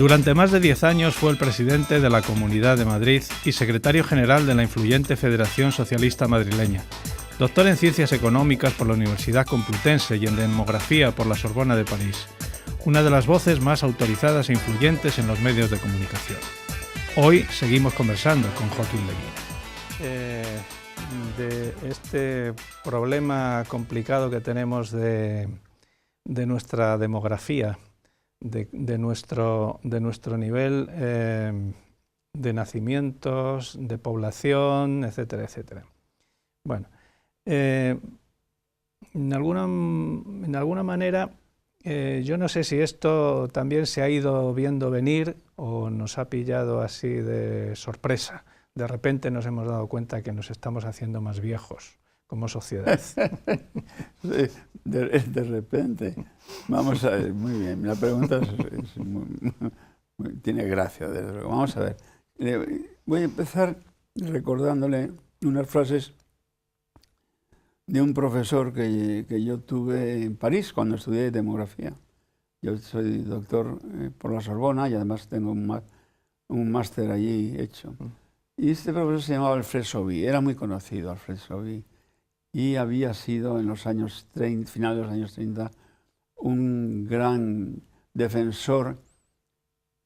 Durante más de 10 años fue el presidente de la Comunidad de Madrid y secretario general de la influyente Federación Socialista Madrileña. Doctor en Ciencias Económicas por la Universidad Complutense y en Demografía por la Sorbona de París. Una de las voces más autorizadas e influyentes en los medios de comunicación. Hoy seguimos conversando con Joaquín Leguía. De este problema complicado que tenemos de nuestra demografía, de nuestro nivel de nacimientos, de población, etcétera, etcétera. Bueno, en alguna manera, yo no sé si esto también se ha ido viendo venir o nos ha pillado así de sorpresa. De repente nos hemos dado cuenta que nos estamos haciendo más viejos como sociedad. De repente. Vamos a ver, muy bien. La pregunta tiene gracia, desde luego. Vamos a ver. Voy a empezar recordándole unas frases de un profesor que yo tuve en París cuando estudié demografía. Yo soy doctor por la Sorbona y además tengo un máster allí hecho. Y este profesor se llamaba Alfred Sauvy, era muy conocido Alfred Sauvy, y había sido en los años 30, finales de los años 30, un gran defensor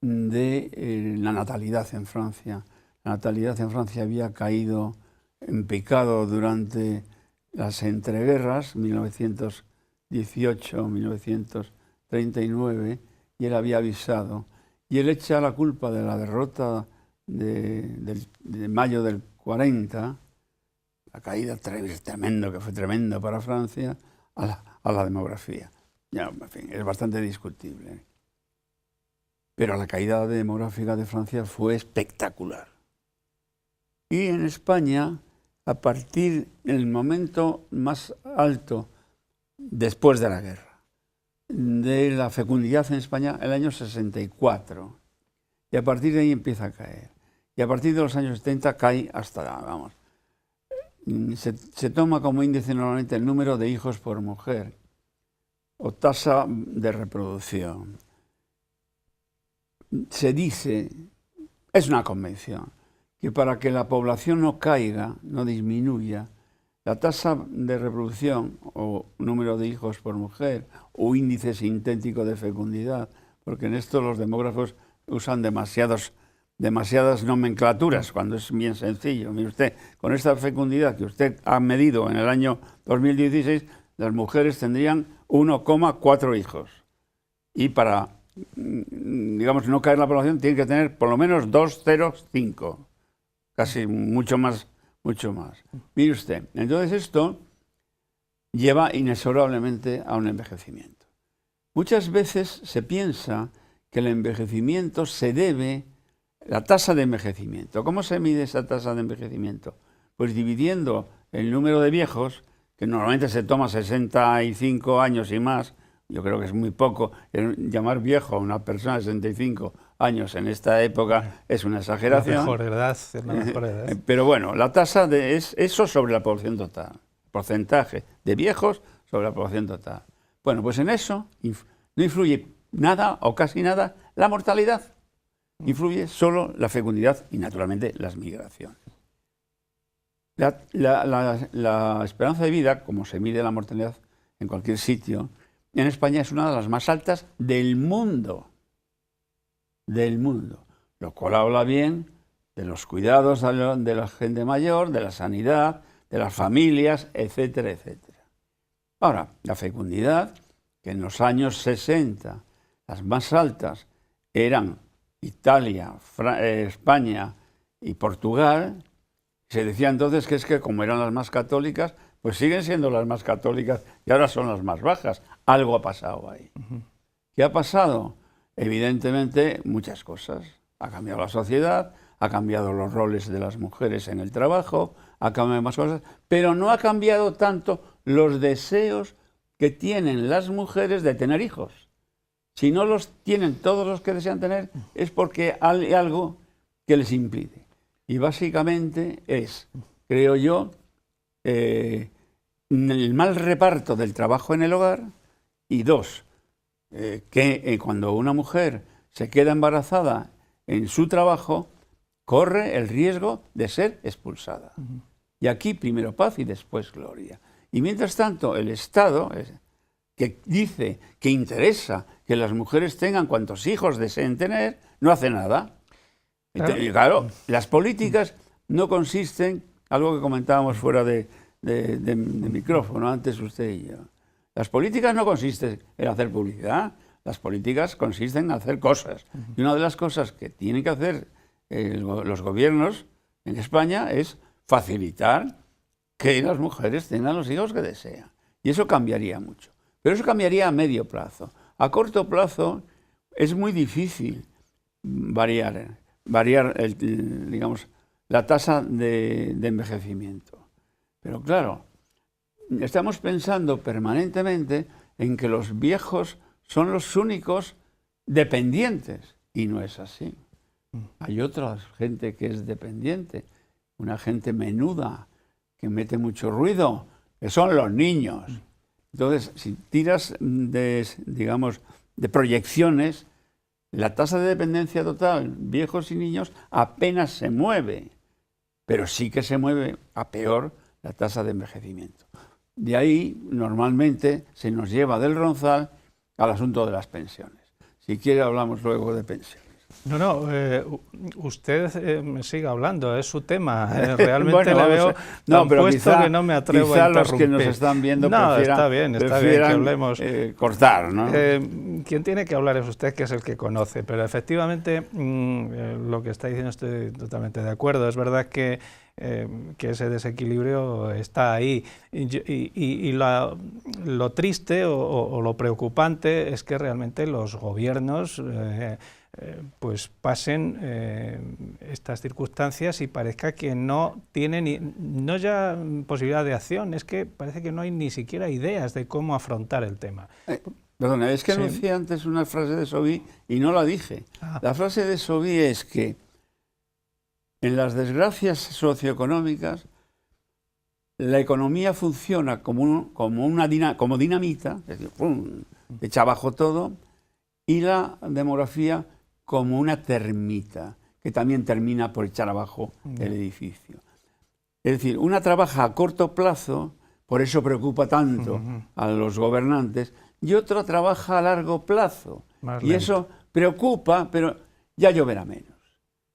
de la natalidad en Francia. La natalidad en Francia había caído en picado durante las entreguerras, 1918-1939, y él había avisado. Y él echa la culpa de la derrota de mayo del 40, la caída tremendo, que fue tremendo para Francia, a la demografía. Ya, en fin, es bastante discutible. Pero la caída demográfica de Francia fue espectacular. Y en España, a partir del momento más alto después de la guerra, de la fecundidad en España, el año 64, y a partir de ahí empieza a caer. Y a partir de los años 70 cae hasta, vamos, se toma como índice normalmente el número de hijos por mujer o tasa de reproducción. Se dice, es una convención, que para que la población no caiga, no disminuya, la tasa de reproducción o número de hijos por mujer o índice sintético de fecundidad, porque en esto los demógrafos usan demasiadas nomenclaturas, cuando es bien sencillo. Mire usted, con esta fecundidad que usted ha medido en el año 2016, las mujeres tendrían 1,4 hijos. Y para, digamos, no caer la población, tiene que tener por lo menos 2,05. Casi mucho más. Mire usted, entonces esto lleva inexorablemente a un envejecimiento. Muchas veces se piensa que el envejecimiento se debe la tasa de envejecimiento. ¿Cómo se mide esa tasa de envejecimiento? Pues dividiendo el número de viejos, que normalmente se toma 65 años y más, yo creo que es muy poco. Llamar viejo a una persona de 65 años en esta época es una exageración. La mejor edad. Pero bueno, la tasa es eso sobre la población total. Porcentaje de viejos sobre la población total. Bueno, pues en eso no influye nada o casi nada la mortalidad. Influye solo la fecundidad y, naturalmente, las migraciones. La esperanza de vida, como se mide la mortalidad en cualquier sitio, en España es una de las más altas del mundo. Lo cual habla bien de los cuidados de la gente mayor, de la sanidad, de las familias, etcétera, etcétera. Ahora, la fecundidad, que en los años 60 las más altas eran Italia, España y Portugal, se decía entonces que es que como eran las más católicas, pues siguen siendo las más católicas y ahora son las más bajas. Algo ha pasado ahí. ¿Qué ha pasado? Evidentemente muchas cosas. Ha cambiado la sociedad, ha cambiado los roles de las mujeres en el trabajo, ha cambiado más cosas, pero no ha cambiado tanto los deseos que tienen las mujeres de tener hijos. Si no los tienen todos los que desean tener, es porque hay algo que les impide. Y básicamente es, creo yo, el mal reparto del trabajo en el hogar y dos, que cuando una mujer se queda embarazada en su trabajo, corre el riesgo de ser expulsada. Y aquí primero paz y después gloria. Y mientras tanto, el Estado, que dice que interesa que las mujeres tengan cuantos hijos deseen tener, no hace nada. Claro. Y claro, las políticas no consisten, algo que comentábamos fuera de micrófono, antes usted y yo. Las políticas no consisten en hacer publicidad, las políticas consisten en hacer cosas. Y una de las cosas que tienen que hacer los gobiernos en España es facilitar que las mujeres tengan los hijos que desean. Y eso cambiaría mucho. Pero eso cambiaría a medio plazo. A corto plazo es muy difícil variar digamos, la tasa de envejecimiento. Pero claro, estamos pensando permanentemente en que los viejos son los únicos dependientes. Y no es así. Hay otra gente que es dependiente, una gente menuda, que mete mucho ruido, que son los niños. Entonces, si tiras digamos, de proyecciones, la tasa de dependencia total, viejos y niños, apenas se mueve, pero sí que se mueve a peor la tasa de envejecimiento. De ahí, normalmente, se nos lleva del ronzal al asunto de las pensiones. Si quiere, hablamos luego de pensiones. No, usted me sigue hablando, es su tema. Realmente bueno, le veo tan pero puesto quizá, que no me atrevo a interrumpir. Quizá los que nos están viendo está bien que hablemos. Cortar, ¿no? Quien tiene que hablar es usted, que es el que conoce, pero efectivamente lo que está diciendo estoy totalmente de acuerdo. Es verdad que ese desequilibrio está ahí y lo triste o lo preocupante es que realmente los gobiernos pues pasen estas circunstancias y parezca que no tienen no ya posibilidad de acción, es que parece que no hay ni siquiera ideas de cómo afrontar el tema. Perdona, es que anuncié antes una frase de Sobí y no la dije. La frase de Sobí es que en las desgracias socioeconómicas la economía funciona como dinamita, es decir, ¡pum!, echa abajo todo, y la demografía como una termita, que también termina por echar abajo el edificio. Es decir, una trabaja a corto plazo, por eso preocupa tanto a los gobernantes, y otra trabaja a largo plazo. Y eso preocupa, pero ya lloverá menos.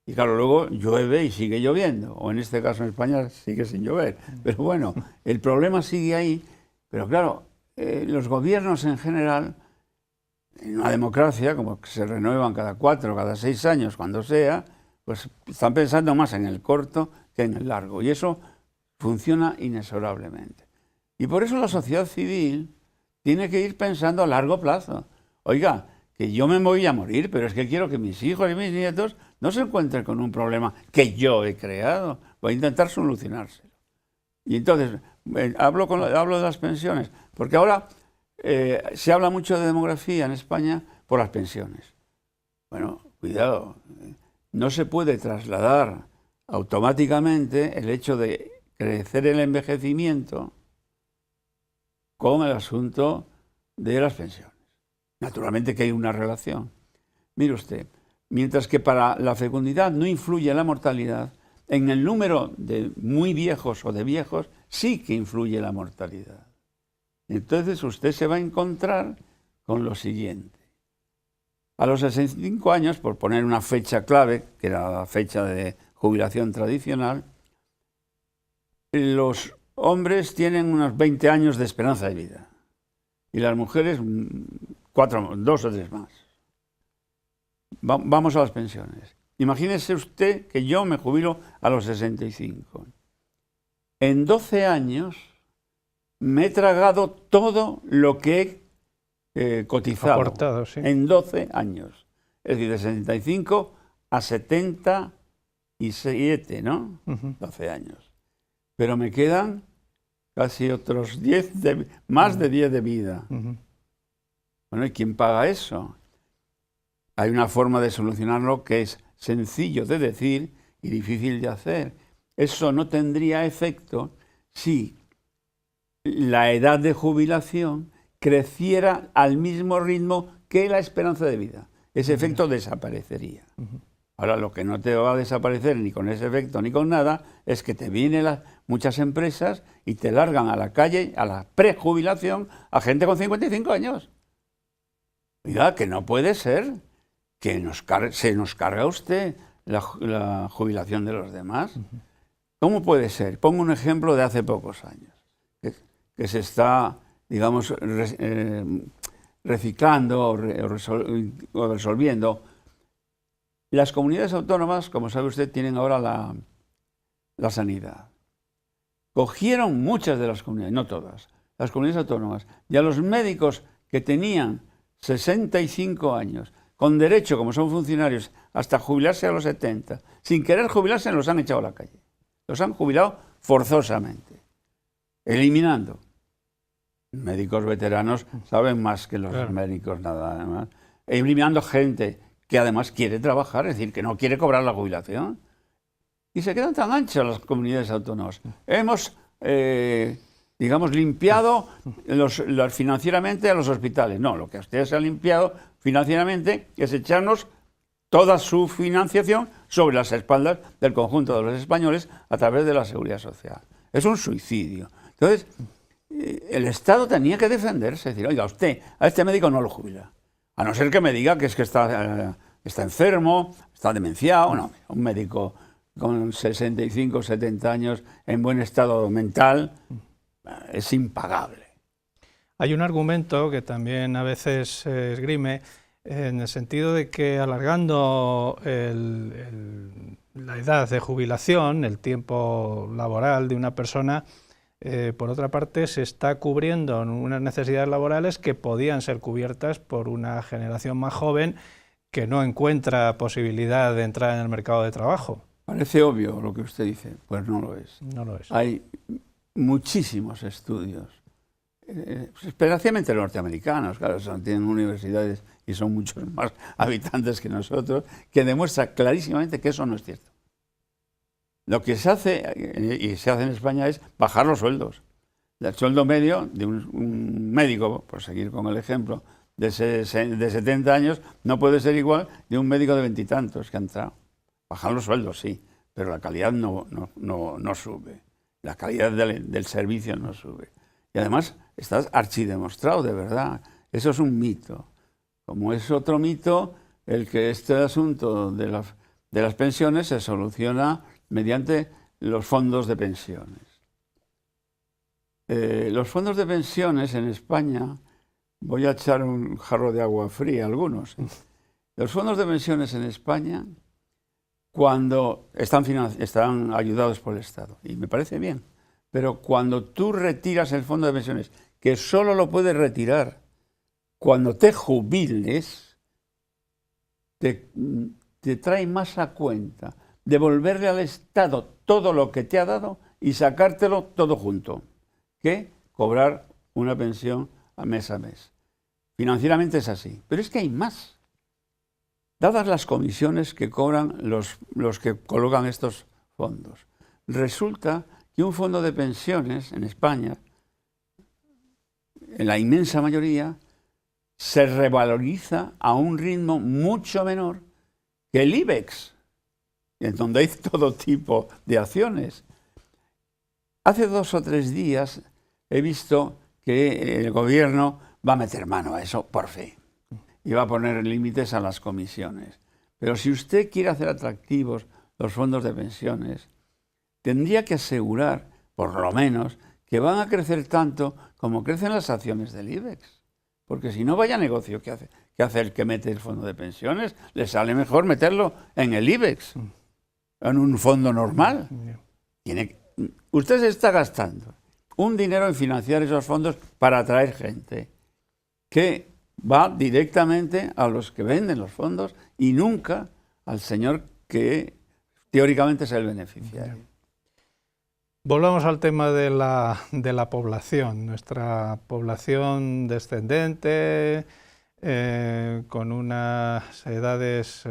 Y claro, luego llueve y sigue lloviendo, o en este caso en España sigue sin llover. Pero bueno, el problema sigue ahí. Pero claro, los gobiernos en general, en una democracia, como que se renuevan cada 4 o cada 6 años, cuando sea, pues están pensando más en el corto que en el largo. Y eso funciona inexorablemente. Y por eso la sociedad civil tiene que ir pensando a largo plazo. Oiga, que yo me voy a morir, pero es que quiero que mis hijos y mis nietos no se encuentren con un problema que yo he creado. Voy a intentar solucionárselo. Y entonces, hablo de las pensiones, porque ahora se habla mucho de demografía en España por las pensiones. Bueno, cuidado, no se puede trasladar automáticamente el hecho de crecer el envejecimiento con el asunto de las pensiones. Naturalmente que hay una relación. Mire usted, mientras que para la fecundidad no influye la mortalidad, en el número de muy viejos o de viejos sí que influye la mortalidad. Entonces usted se va a encontrar con lo siguiente. A los 65 años, por poner una fecha clave, que era la fecha de jubilación tradicional, los hombres tienen unos 20 años de esperanza de vida y las mujeres 2 o 3 más. Vamos a las pensiones. Imagínese usted que yo me jubilo a los 65. En 12 años me he tragado todo lo que he cotizado. Aportado, sí. En 12 años. Es decir, de 65 a 77, ¿no? 12 años. Pero me quedan casi otros 10, más de 10 de vida. Bueno, ¿y quién paga eso? Hay una forma de solucionarlo que es sencillo de decir y difícil de hacer. Eso no tendría efecto si la edad de jubilación creciera al mismo ritmo que la esperanza de vida. ese efecto desaparecería. Ahora, lo que no te va a desaparecer ni con ese efecto ni con nada es que te vienen muchas empresas y te largan a la calle, a la prejubilación, a gente con 55 años. Oiga, que no puede ser que se nos carga usted la jubilación de los demás. ¿Cómo puede ser? Pongo un ejemplo de hace pocos años, que se está, digamos, reciclando o resolviendo. Las comunidades autónomas, como sabe usted, tienen ahora la sanidad. Cogieron muchas de las comunidades, no todas, las comunidades autónomas, y a los médicos que tenían 65 años, con derecho, como son funcionarios, hasta jubilarse a los 70, sin querer jubilarse, los han echado a la calle. Los han jubilado forzosamente, eliminando. Médicos veteranos saben más que los médicos, nada más. Eliminando gente que además quiere trabajar, es decir, que no quiere cobrar la jubilación. Y se quedan tan anchas las comunidades autónomas. Hemos, digamos, limpiado financieramente a los hospitales. No, lo que ustedes se han limpiado financieramente es echarnos toda su financiación sobre las espaldas del conjunto de los españoles a través de la seguridad social. Es un suicidio. Entonces, el Estado tenía que defenderse, decir, oiga, usted a este médico no lo jubila. A no ser que me diga que es que está enfermo, está demenciado. No, un médico con 65, 70 años en buen estado mental es impagable. Hay un argumento que también a veces esgrime en el sentido de que alargando la edad de jubilación, el tiempo laboral de una persona, por otra parte se está cubriendo unas necesidades laborales que podían ser cubiertas por una generación más joven que no encuentra posibilidad de entrar en el mercado de trabajo. Parece obvio lo que usted dice, pues no lo es. No lo es. Hay muchísimos estudios, especialmente los norteamericanos, claro, tienen universidades y son muchos más habitantes que nosotros, que demuestran clarísimamente que eso no es cierto. Lo que se hace, y se hace en España, es bajar los sueldos. El sueldo medio de un médico, por seguir con el ejemplo, de 70 años, no puede ser igual de un médico de 20 y tantos que ha entrado. Bajar los sueldos, sí, pero la calidad no sube. La calidad del servicio no sube. Y además, está archidemostrado, de verdad. Eso es un mito. Como es otro mito, el que este asunto de las pensiones se soluciona mediante los fondos de pensiones. Los fondos de pensiones en España, voy a echar un jarro de agua fría a algunos. Los fondos de pensiones en España, cuando están ayudados por el Estado, y me parece bien, pero cuando tú retiras el fondo de pensiones, que solo lo puedes retirar cuando te jubiles, te trae más a cuenta devolverle al Estado todo lo que te ha dado y sacártelo todo junto, que cobrar una pensión a mes. Financieramente es así, pero es que hay más. Dadas las comisiones que cobran los que colocan estos fondos, resulta que un fondo de pensiones en España, en la inmensa mayoría, se revaloriza a un ritmo mucho menor que el IBEX, en donde hay todo tipo de acciones. Hace 2 o 3 días he visto que el gobierno va a meter mano a eso, por fin, y va a poner límites a las comisiones. Pero si usted quiere hacer atractivos los fondos de pensiones, tendría que asegurar, por lo menos, que van a crecer tanto como crecen las acciones del IBEX. Porque si no, vaya negocio que hace el que mete el fondo de pensiones, le sale mejor meterlo en el IBEX, en un fondo normal. Usted se está gastando un dinero en financiar esos fondos para atraer gente que va directamente a los que venden los fondos y nunca al señor que teóricamente es el beneficiario. Volvamos al tema de la población. Nuestra población descendente, con unas edades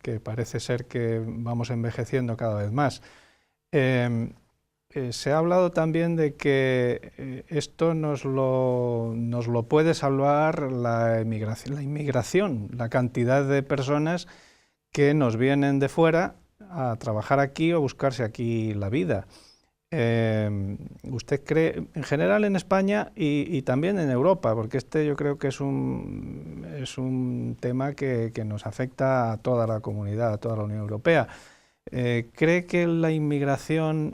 que parece ser que vamos envejeciendo cada vez más. se ha hablado también de que esto nos lo puede salvar la inmigración, la cantidad de personas que nos vienen de fuera a trabajar aquí o buscarse aquí la vida. ¿Usted cree, en general en España y también en Europa, porque yo creo que es un tema que nos afecta a toda la comunidad, a toda la Unión Europea? ¿Cree que la inmigración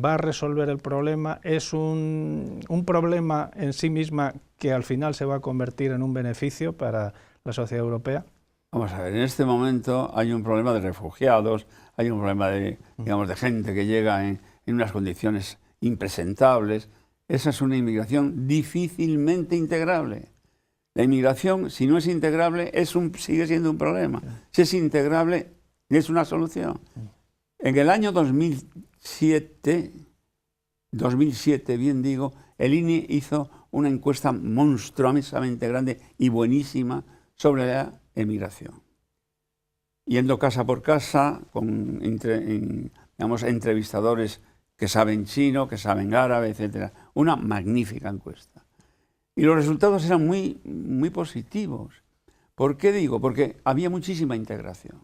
va a resolver el problema? ¿Es un problema en sí misma que al final se va a convertir en un beneficio para la sociedad europea? Vamos a ver, en este momento hay un problema de refugiados, hay un problema de, digamos, de gente que llega en unas condiciones impresentables. Esa es una inmigración difícilmente integrable. La inmigración, si no es integrable, sigue siendo un problema. Si es integrable, es una solución. En el año 2007, bien digo, el INE hizo una encuesta monstruosamente grande y buenísima sobre la emigración. Yendo casa por casa, con digamos, entrevistadores que saben chino, que saben árabe, etc. Una magnífica encuesta. Y los resultados eran muy, muy positivos. ¿Por qué digo? Porque había muchísima integración.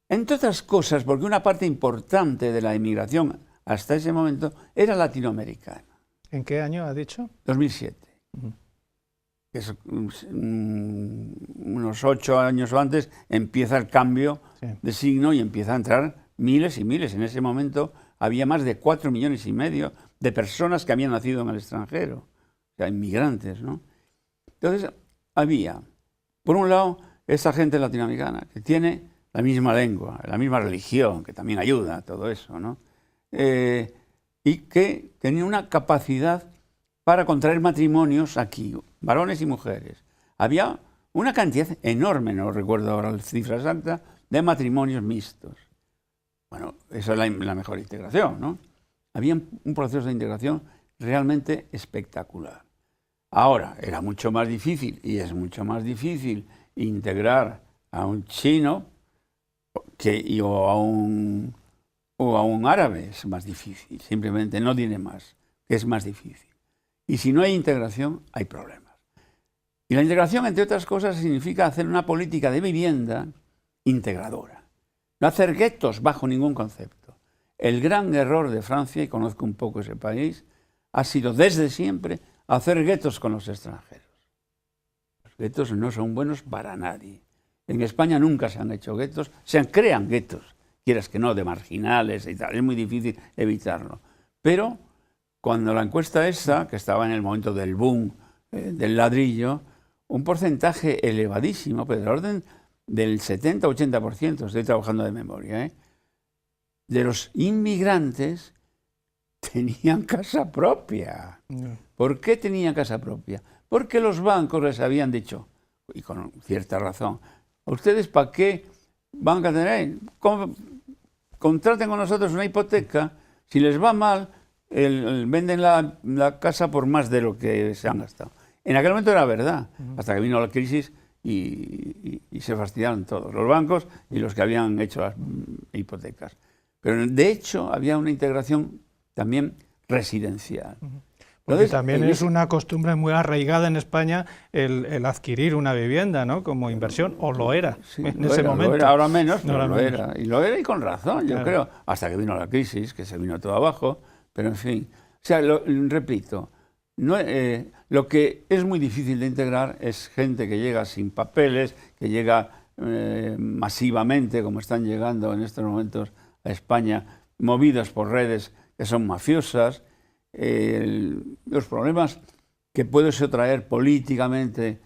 Entre otras cosas, porque una parte importante de la emigración hasta ese momento era latinoamericana. ¿En qué año ha dicho? 2007. Es, unos 8 años antes empieza el cambio de signo y empieza a entrar miles y miles. En ese momento había más de 4,5 millones de personas que habían nacido en el extranjero, o sea, inmigrantes, ¿no? Entonces había, por un lado, esa gente latinoamericana que tiene la misma lengua, la misma religión, que también ayuda a todo eso, ¿no? Y que tenía una capacidad para contraer matrimonios aquí, varones y mujeres. Había una cantidad enorme, no recuerdo ahora la cifra exacta, de matrimonios mixtos. Bueno, esa es la mejor integración, ¿no? Había un proceso de integración realmente espectacular. Ahora, era mucho más difícil, y es mucho más difícil, integrar a un chino o a un árabe. Es más difícil, simplemente no tiene más, es más difícil. Y si no hay integración, hay problemas. Y la integración, entre otras cosas, significa hacer una política de vivienda integradora. No hacer guetos bajo ningún concepto. El gran error de Francia, y conozco un poco ese país, ha sido desde siempre hacer guetos con los extranjeros. Los guetos no son buenos para nadie. En España nunca se han hecho guetos, se crean guetos, quieras que no, de marginales y tal. Es muy difícil evitarlo. Pero cuando la encuesta esa, que estaba en el momento del boom del ladrillo, un porcentaje elevadísimo, pero del orden del 70-80%, estoy trabajando de memoria, de los inmigrantes tenían casa propia. ¿Por qué tenían casa propia? Porque los bancos les habían dicho, y con cierta razón, ¿ustedes para qué van a tener? Contraten con nosotros una hipoteca, si les va mal, venden la casa por más de lo que se han gastado. En aquel momento era verdad, hasta que vino la crisis y se fastidiaron todos, los bancos y los que habían hecho las hipotecas. Pero de hecho había una integración también residencial. Porque entonces, también es una costumbre muy arraigada en España el adquirir una vivienda, ¿no? Como inversión, o lo era en ese momento. Lo era, ahora menos, pero lo era. Y lo era y con razón, yo creo. Hasta que vino la crisis, que se vino todo abajo. Pero en fin, o sea, repito, lo que es muy difícil de integrar es gente que llega sin papeles, que llega masivamente, como están llegando en estos momentos a España, movidos por redes que son mafiosas. Los problemas que puede eso traer políticamente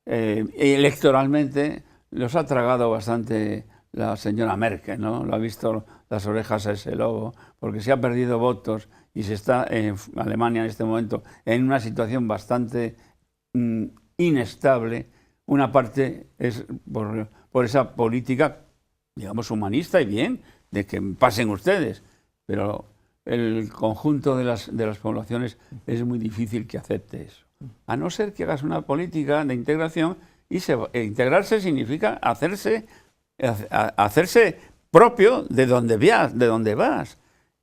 y electoralmente los ha tragado bastante la señora Merkel, ¿no? Lo ha visto las orejas a ese lobo, porque se ha perdido votos y se está en Alemania en este momento en una situación bastante inestable. Una parte es por esa política, digamos, humanista y bien, de que pasen ustedes, pero el conjunto de las poblaciones es muy difícil que acepte eso. A no ser que hagas una política de integración, y integrarse significa hacerse propio de donde vas.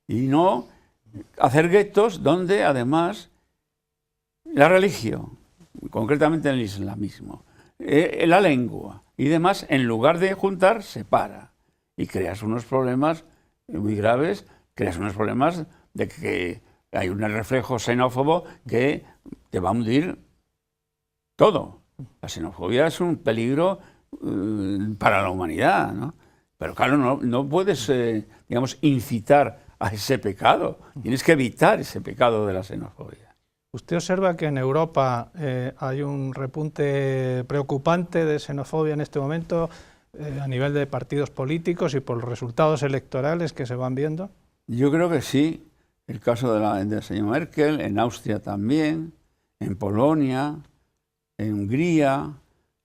Y no hacer guetos donde además la religión, concretamente el islamismo, la lengua y demás, en lugar de juntar, separa. Y creas unos problemas muy graves, creas unos problemas de que hay un reflejo xenófobo que te va a hundir todo. La xenofobia es un peligro para la humanidad, ¿no? Pero claro, no puedes, digamos, incitar a ese pecado. Tienes que evitar ese pecado de la xenofobia. ¿Usted observa que en Europa hay un repunte preocupante de xenofobia en este momento a nivel de partidos políticos y por los resultados electorales que se van viendo? Yo creo que sí. El caso de la señora Merkel, en Austria también, en Polonia, en Hungría,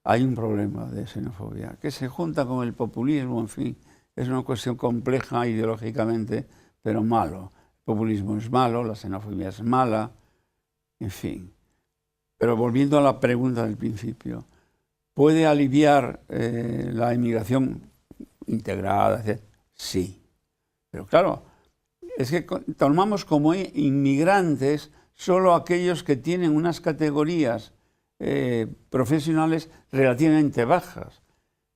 hay un problema de xenofobia que se junta con el populismo, en fin. Es una cuestión compleja ideológicamente, pero malo. El populismo es malo, la xenofobia es mala, en fin. Pero volviendo a la pregunta del principio, ¿puede aliviar la inmigración integrada? Sí. Pero claro, es que tomamos como inmigrantes solo aquellos que tienen unas categorías profesionales relativamente bajas.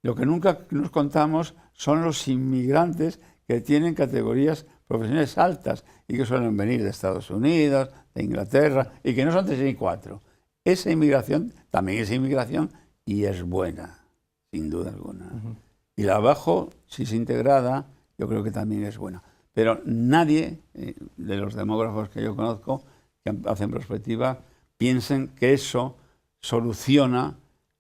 Lo que nunca nos contamos son los inmigrantes que tienen categorías profesionales altas y que suelen venir de Estados Unidos, de Inglaterra, y que no son 3 ni 4. Esa inmigración también es inmigración y es buena, sin duda alguna. Y la abajo, si es integrada, yo creo que también es buena. Pero nadie de los demógrafos que yo conozco, que hacen prospectiva, piensen que eso soluciona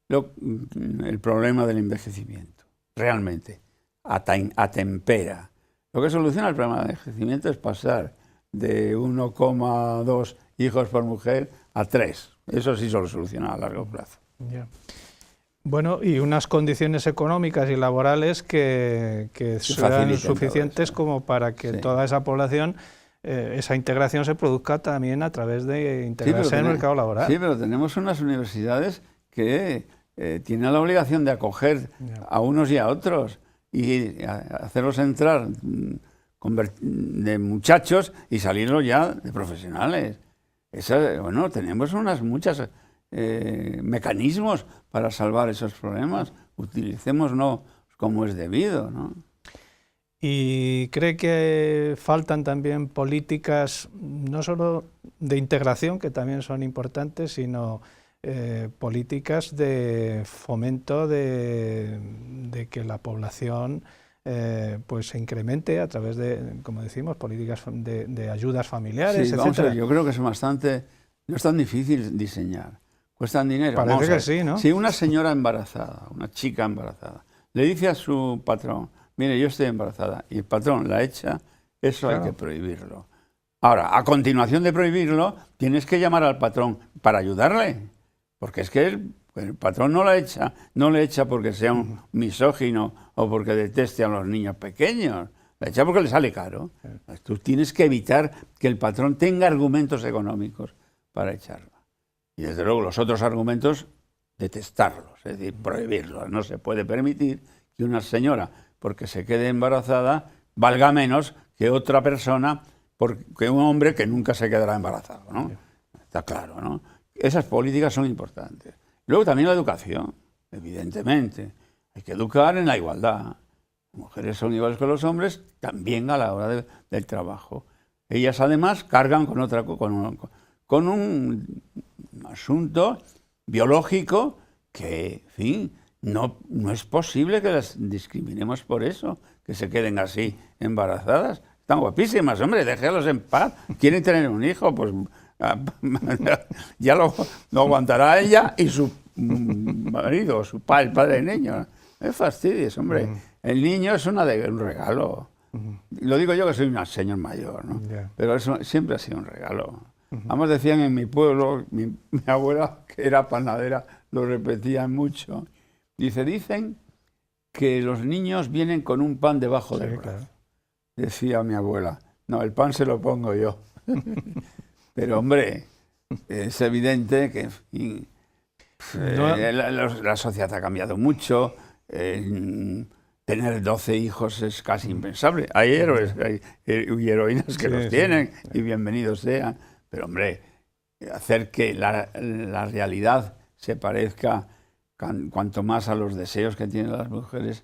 el problema del envejecimiento. Realmente, atempera. Lo que soluciona el problema del envejecimiento es pasar de 1,2 hijos por mujer a 3. Eso sí se lo soluciona a largo plazo. Yeah. Bueno, y unas condiciones económicas y laborales que sean suficientes como para que toda esa población, esa integración se produzca también a través de integrarse en el mercado laboral. Sí, pero tenemos unas universidades que tienen la obligación de acoger a unos y a otros y hacerlos entrar de muchachos y salirlos ya de profesionales. Bueno, tenemos muchas mecanismos para salvar esos problemas. Utilicémoslo como es debido, ¿no? ¿Y cree que faltan también políticas, no solo de integración, que también son importantes, sino políticas de fomento de que la población pues se incremente a través de, como decimos, políticas de ayudas familiares, etcétera? Yo creo que es bastante, no es tan difícil diseñar. Cuestan dinero. Parece que sí, ¿no? Si una señora embarazada, una chica embarazada, le dice a su patrón, mire, yo estoy embarazada, y el patrón la echa, eso claro, hay que prohibirlo. Ahora, a continuación de prohibirlo, tienes que llamar al patrón para ayudarle, porque es que el patrón no le echa porque sea un misógino o porque deteste a los niños pequeños, la echa porque le sale caro. Tú tienes que evitar que el patrón tenga argumentos económicos para echarla. Y desde luego los otros argumentos, detestarlos, es decir, prohibirlos. No se puede permitir que una señora, porque se quede embarazada, valga menos que otra persona, que un hombre que nunca se quedará embarazado, ¿no? Está claro, ¿no? Esas políticas son importantes. Luego también la educación, evidentemente. Hay que educar en la igualdad. Las mujeres son iguales que los hombres, también a la hora del trabajo. Ellas además cargan con un asunto biológico que, en fin, no es posible que las discriminemos por eso, que se queden así embarazadas. Están guapísimas, hombre, déjelos en paz. Quieren tener un hijo, pues ya lo aguantará ella y su marido, el padre del niño. No fastidies, hombre. El niño es un regalo. Lo digo yo que soy un señor mayor, ¿no? Pero eso siempre ha sido un regalo. Además decían en mi pueblo, mi abuela, que era panadera, lo repetían mucho. Dicen que los niños vienen con un pan debajo del brazo. Claro. Decía mi abuela, no, el pan se lo pongo yo. Pero hombre, es evidente que, en fin, la sociedad ha cambiado mucho, tener 12 hijos es casi impensable. Hay héroes y heroínas que los tienen, y bienvenidos sean. Pero, hombre, hacer que la realidad se parezca cuanto más a los deseos que tienen las mujeres,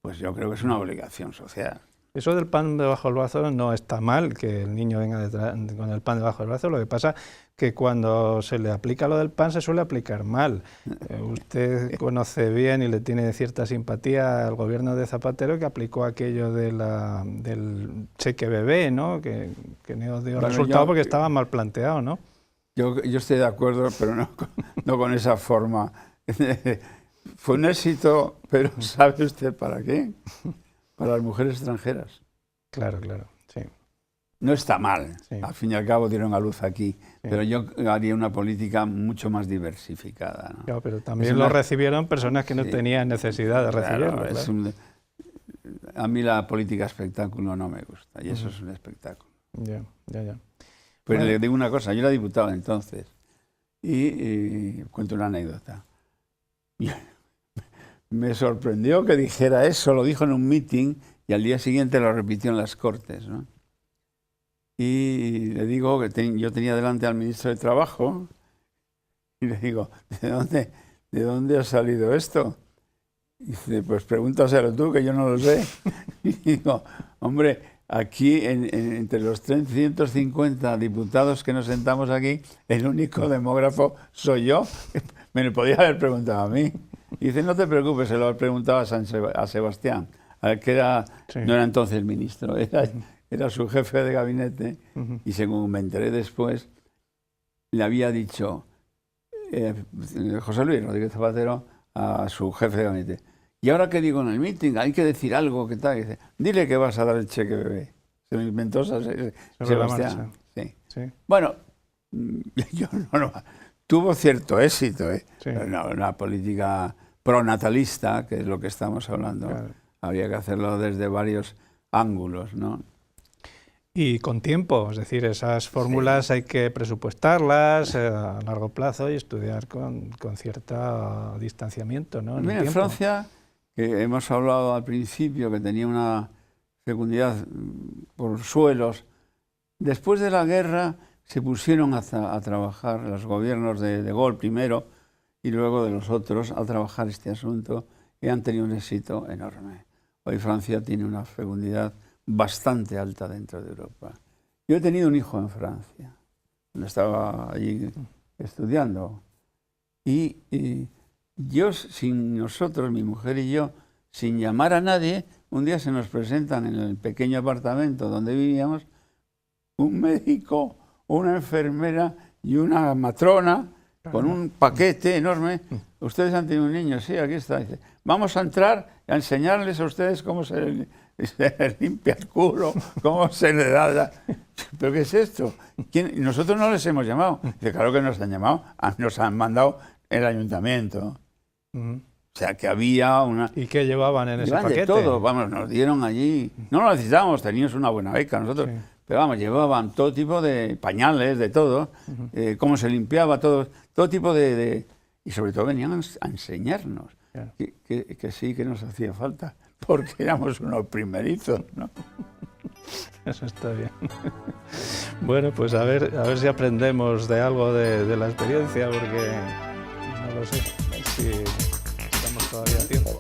pues yo creo que es una obligación social. Eso del pan debajo del brazo no está mal, que el niño venga detrás, con el pan debajo del brazo. Lo que pasa que cuando se le aplica lo del pan se suele aplicar mal. Usted conoce bien y le tiene cierta simpatía al gobierno de Zapatero, que aplicó aquello del cheque bebé, ¿no? Que no dio resultado porque estaba mal planteado, ¿no? Yo estoy de acuerdo, pero no con esa forma. Fue un éxito, pero ¿sabe usted para qué? Para las mujeres extranjeras. Claro, sí. No está mal, sí. Al fin y al cabo dieron a luz aquí, sí. Pero yo haría una política mucho más diversificada, ¿no? Claro, pero también lo recibieron personas que no tenían necesidad de recibirlo. Claro. A mí la política espectáculo no me gusta, y eso es un espectáculo. Ya. Pues bueno, le digo una cosa, yo era diputado entonces, y cuento una anécdota. Me sorprendió que dijera eso, lo dijo en un meeting y al día siguiente lo repitió en las Cortes, ¿no? Y le digo que yo tenía delante al ministro de Trabajo y le digo, ¿de dónde ha salido esto? Y dice, pues pregúntaselo tú, que yo no lo sé. Y digo, hombre, aquí entre los 350 diputados que nos sentamos aquí, el único demógrafo soy yo. Me lo podía haber preguntado a mí. Y dice, no te preocupes, se lo preguntaba a Sebastián, que no era entonces ministro, era su jefe de gabinete, y según me enteré después, le había dicho José Luis Rodríguez Zapatero a su jefe de gabinete, ¿y ahora qué digo en el meeting? Hay que decir algo, ¿qué tal? Y dice, dile que vas a dar el cheque bebé. Se lo inventó Sebastián. Sí. Bueno, yo no tuvo cierto éxito, sí. Pero una política pronatalista, que es lo que estamos hablando, claro. Había que hacerlo desde varios ángulos, ¿no? Y con tiempo, es decir, esas fórmulas hay que presupuestarlas a largo plazo y estudiar con cierto distanciamiento, ¿no? En Francia, que hemos hablado al principio, que tenía una fecundidad por suelos, después de la guerra se pusieron a trabajar los gobiernos de Gaulle primero y luego de los otros a trabajar este asunto y han tenido un éxito enorme. Hoy Francia tiene una fecundidad bastante alta dentro de Europa. Yo he tenido un hijo en Francia, cuando estaba allí estudiando, y yo, sin nosotros, mi mujer y yo, sin llamar a nadie, un día se nos presentan en el pequeño apartamento donde vivíamos un médico, una enfermera y una matrona con un paquete enorme. ¿Ustedes han tenido un niño? Sí, aquí está. Dice, vamos a entrar a enseñarles a ustedes cómo se limpia el culo, cómo se le da... ¿Pero qué es esto? Nosotros no les hemos llamado. Dice, claro que nos han llamado, nos han mandado el ayuntamiento. O sea, que había una... ¿Y qué llevaban en ese paquete? De todo, vamos, nos dieron allí... No lo necesitábamos, teníamos una buena beca nosotros. Sí. Pero vamos, llevaban todo tipo de pañales, de todo, cómo se limpiaba, todo tipo de... Y sobre todo venían a enseñarnos, claro. que sí que nos hacía falta, porque éramos unos primerizos, ¿no? Eso está bien. Bueno, pues a ver si aprendemos de algo de la experiencia, porque no lo sé, si estamos todavía a tiempo.